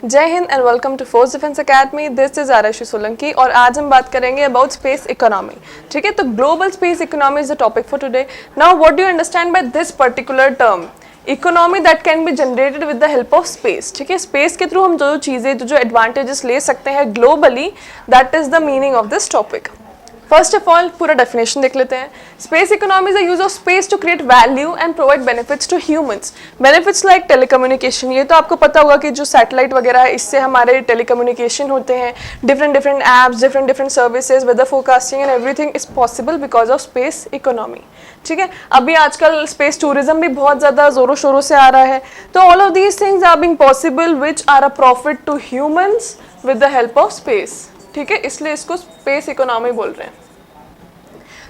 जय Hind and welcome to force defence academy. This is Aarshi Solanki और आज हम बात करेंगे अबाउट स्पेस इकोनॉमी। ठीक है, तो global space economy is the topic for today. Now what do you understand by this particular term? Economy that can be generated with the help of space. ठीक है, स्पेस के through हम जो चीज़ें जो एडवांटेजेस ले सकते हैं globally, that is the meaning of this topic. First of all पूरा डेफिनेशन देख लेते हैं। Space economy is the use of space to create value and provide benefits to humans. Benefits like telecommunication, ये तो आपको पता होगा कि जो सैटेलाइट वगैरह है इससे हमारे टेलीकम्युनिकेशन होते हैं, different apps, different services, weather forecasting and everything is possible because of space economy. ठीक है, अभी आजकल स्पेस टूरिज्म भी बहुत ज़्यादा ज़ोरों शोरों से आ रहा है। तो all of these things are being possible which are a profit to humans with the help of space. ठीक है, इसलिए इसको स्पेस इकोनॉमी बोल रहे हैं।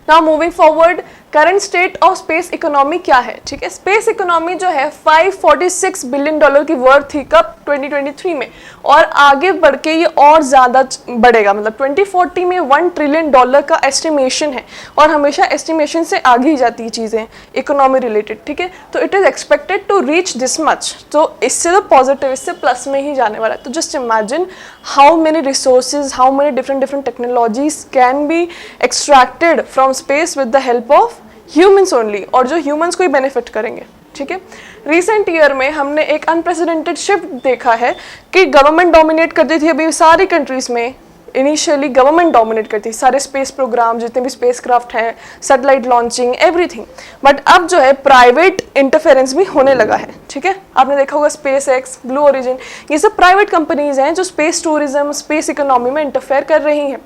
Now moving forward, current state of space economy क्या है? ठीक है, स्पेस इकोनॉमी जो है 546 बिलियन डॉलर की वर्थ थी कब? 2023 में, और आगे बढ़ के ये और ज़्यादा बढ़ेगा। मतलब 2040 में 1 ट्रिलियन डॉलर का एस्टिमेशन है, और हमेशा एस्टिमेशन से आगे ही जाती है चीज़ें इकोनॉमी रिलेटेड। ठीक है, तो it is expected to reach this much. तो इससे तो पॉजिटिव, इससे प्लस में ही जाने वाला है। तो just imagine how many resources, how many different technologies can be extracted from space with the help of humans only, और जो ह्यूमंस को ही बेनिफिट करेंगे। ठीक है, रिसेंट ईयर में हमने एक अनप्रेसिडेंटेड शिफ्ट देखा है कि गवर्नमेंट डोमिनेट करती थी। अभी सारी कंट्रीज में इनिशियली गवर्नमेंट डोमिनेट करती थी, सारे स्पेस प्रोग्राम, जितने भी स्पेस क्राफ्ट हैं, सैटेलाइट लॉन्चिंग, एवरीथिंग। बट अब जो है प्राइवेट इंटरफेरेंस भी होने लगा है। ठीक है, आपने देखा होगा स्पेस एक्स, ब्लू ओरिजिन, ये सब प्राइवेट कंपनीज हैं जो स्पेस टूरिज्म, स्पेस इकोनॉमी में इंटरफेयर कर रही हैं।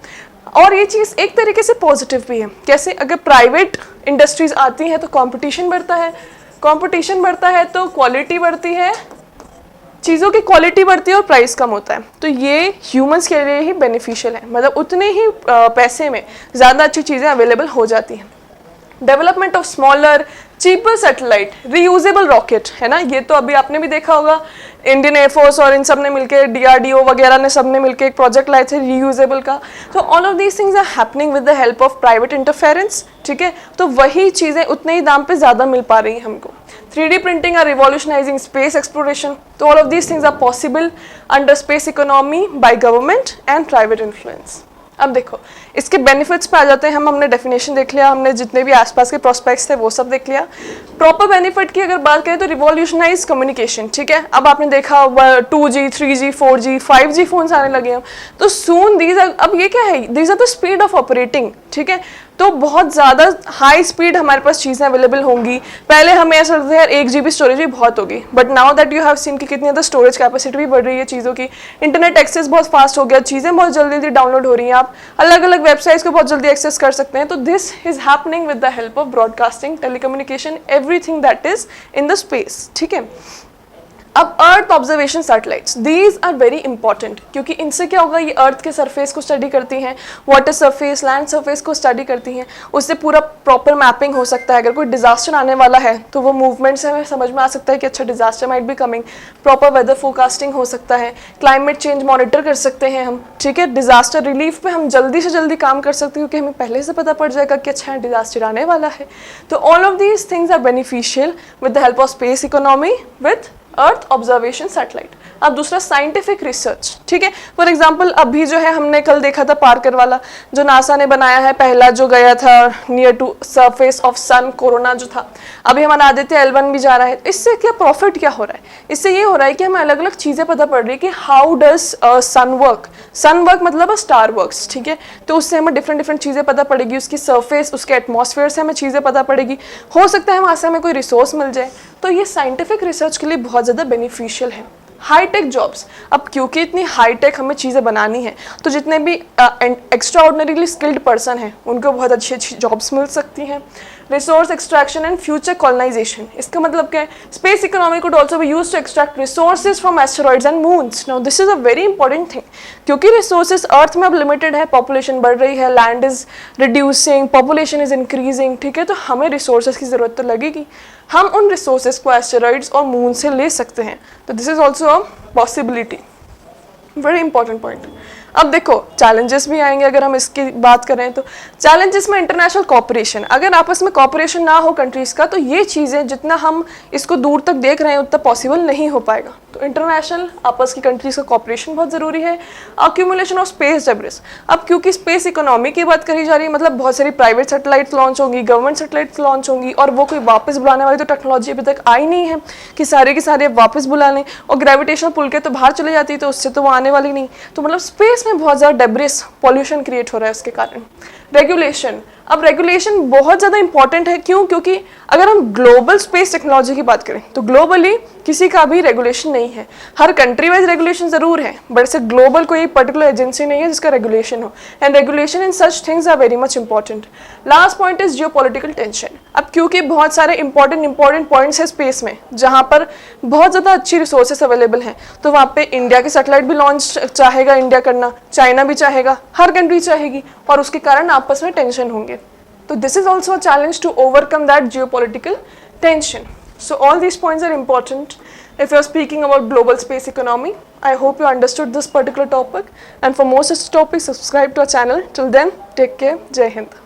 और ये चीज़ एक तरीके से पॉजिटिव भी है। कैसे? अगर प्राइवेट इंडस्ट्रीज आती हैं तो कंपटीशन बढ़ता है, कंपटीशन बढ़ता है तो क्वालिटी बढ़ती है, चीज़ों की क्वालिटी बढ़ती है और प्राइस कम होता है। तो ये ह्यूमंस के लिए ही बेनिफिशियल है, मतलब उतने ही पैसे में ज़्यादा अच्छी चीज़ें अवेलेबल हो जाती हैं। Development of smaller cheaper satellite, reusable rocket, है ना, ये तो अभी आपने भी देखा होगा। इंडियन एयरफोर्स और इन सब ने मिलकर, DRDO वगैरह ने सब ने मिलकर एक प्रोजेक्ट लाए थे रीयूजेबल का। तो all of these things are happening with the help of private interference. ठीक है, तो वही चीज़ें उतने ही दाम पे ज़्यादा मिल पा रही हैं हमको। 3D printing are revolutionising space exploration. तो all of these things are possible under space economy by government and private influence. अब देखो इसके बेनिफिट्स पे आ जाते हैं हम। हमने डेफिनेशन देख लिया, हमने जितने भी आसपास के प्रोस्पेक्ट्स थे वो सब देख लिया। प्रॉपर बेनिफिट की अगर बात करें तो रिवॉल्यूशनाइज कम्युनिकेशन। ठीक है, अब आपने देखा 2G, 3G, 4G, 5G phones आने लगे हैं। तो सून दीज, अब ये क्या है? These are the speed of operating. ठीक है, तो बहुत ज़्यादा हाई स्पीड हमारे पास चीज़ें अवेलेबल होंगी। पहले हमें ऐसा लगता है यार 1 GB स्टोरेज भी बहुत होगी, but now that you have seen कि कितनी ज़्यादा स्टोरेज कैपेसिटी भी बढ़ रही है चीज़ों की। इंटरनेट एक्सेस बहुत फास्ट हो गया, चीज़ें बहुत जल्दी डाउनलोड हो रही हैं, आप अलग अलग वेबसाइट्स को बहुत जल्दी एक्सेस कर सकते हैं। तो this is happening with the help of broadcasting, telecommunication, everything that is in the space. ठीक है, अब earth observation satellites, these are very important, क्योंकि इनसे क्या होगा, ये अर्थ के सरफेस को स्टडी करती हैं, वाटर सरफेस, लैंड सरफेस को स्टडी करती हैं। उससे पूरा प्रॉपर मैपिंग हो सकता है। अगर कोई डिजास्टर आने वाला है तो वो मूवमेंट से हमें समझ में आ सकता है कि अच्छा disaster might be coming. Proper weather forecasting हो सकता है, क्लाइमेट चेंज मॉनिटर कर सकते हैं हम। ठीक है, डिजास्टर रिलीफ पे हम जल्दी से जल्दी काम कर सकते हैं, क्योंकि हमें पहले से पता पड़ जाएगा कि अच्छा डिजास्टर आने वाला है। तो all of these things are beneficial with the help of space economy with earth observation satellite. अब दूसरा साइंटिफिक रिसर्च। ठीक है, फॉर एग्जांपल अभी जो है हमने कल देखा था पार्कर वाला, जो नासा ने बनाया है, पहला जो गया था near to surface of sun, corona जो था। अभी हमारा आदित्य L1 भी जा रहा है। इससे क्या प्रॉफिट क्या हो रहा है? इससे ये हो रहा है कि हमें अलग अलग चीज़ें पता पड़ रही है कि how does sun work. Sun work मतलब स्टार वर्क्स। ठीक है, तो उससे हमें डिफरेंट चीज़ें पता पड़ेगी, उसकी सरफेस, उसके एटमॉस्फेयर से हमें चीज़ें पता पड़ेगी। हो सकता है वहाँ से हमें कोई रिसोर्स मिल जाए। तो ये साइंटिफिक रिसर्च के लिए बहुत ज़्यादा बेनिफिशियल है। हाईटेक जॉब्स, अब क्योंकि इतनी हाईटेक हमें चीज़ें बनानी है, तो जितने भी एक्स्ट्रा ऑर्डिनरीली स्किल्ड पर्सन हैं उनको बहुत अच्छी अच्छी जॉब्स मिल सकती हैं। Resource extraction and future colonisation, इसका मतलब क्या है? Space economy could also be used to extract resources from asteroids and moons. Now this is a very important thing, क्योंकि रिसोर्सेज अर्थ में अब लिमिटेड है, पॉपुलेशन बढ़ रही है, land is reducing, population is increasing. ठीक है, तो हमें रिसोर्सेज की ज़रूरत तो लगेगी। हम उन रिसोर्सेज को एस्टेरॉइड्स और मून से ले सकते हैं। तो this is also a possibility, very important point. अब देखो चैलेंजेस भी आएंगे अगर हम इसकी बात करें तो। चैलेंजेस में इंटरनेशनल कॉपरेशन, अगर आपस में कॉपरेशन ना हो कंट्रीज़ का तो ये चीज़ें जितना हम इसको दूर तक देख रहे हैं उतना पॉसिबल नहीं हो पाएगा। तो इंटरनेशनल आपस की कंट्रीज़ का कॉपरेशन बहुत ज़रूरी है। अक्यूमुलेशन ऑफ स्पेस डेब्रिस, अब क्योंकि स्पेस इकोनॉमी की बात करी जा रही है, मतलब बहुत सारी प्राइवेट सैटेलाइट्स लॉन्च होंगी, गवर्नमेंट सैटेलाइट्स लॉन्च होंगी, और वो कोई वापस बुलाने वाली तो टेक्नोलॉजी अभी तक आई नहीं है कि सारे के सारे वापस बुला लें, और ग्रेविटेशनल पुल के तो बाहर चले जाती है तो उससे तो वो आने वाली नहीं। तो मतलब स्पेस में बहुत ज़्यादा डेब्रिस पॉल्यूशन क्रिएट हो रहा है उसके कारण। रेगुलेशन, अब रेगुलेशन बहुत ज़्यादा इंपॉर्टेंट है, क्यों? क्योंकि अगर हम ग्लोबल स्पेस टेक्नोलॉजी की बात करें तो ग्लोबली किसी का भी रेगुलेशन नहीं है। हर कंट्री वाइज रेगुलेशन ज़रूर है, बट ऐसे ग्लोबल कोई पर्टिकुलर एजेंसी नहीं है जिसका रेगुलेशन हो, and regulation in such things are very much important. Last point is geopolitical tension. अब क्योंकि बहुत सारे इंपॉर्टेंट पॉइंट्स है स्पेस में जहाँ पर बहुत ज़्यादा अच्छी रिसोर्सेस अवेलेबल हैं, तो वहाँ पे इंडिया की सैटेलाइट भी लॉन्च चाहेगा इंडिया करना, चाइना भी चाहेगा, हर कंट्री चाहेगी, और उसके कारण आपस में टेंशन होंगे। So this is also a challenge to overcome that geopolitical tension. So all these points are important if you are speaking about global space economy. I hope you understood this particular topic, and for more such topics subscribe to our channel. Till then, take care. Jai Hind.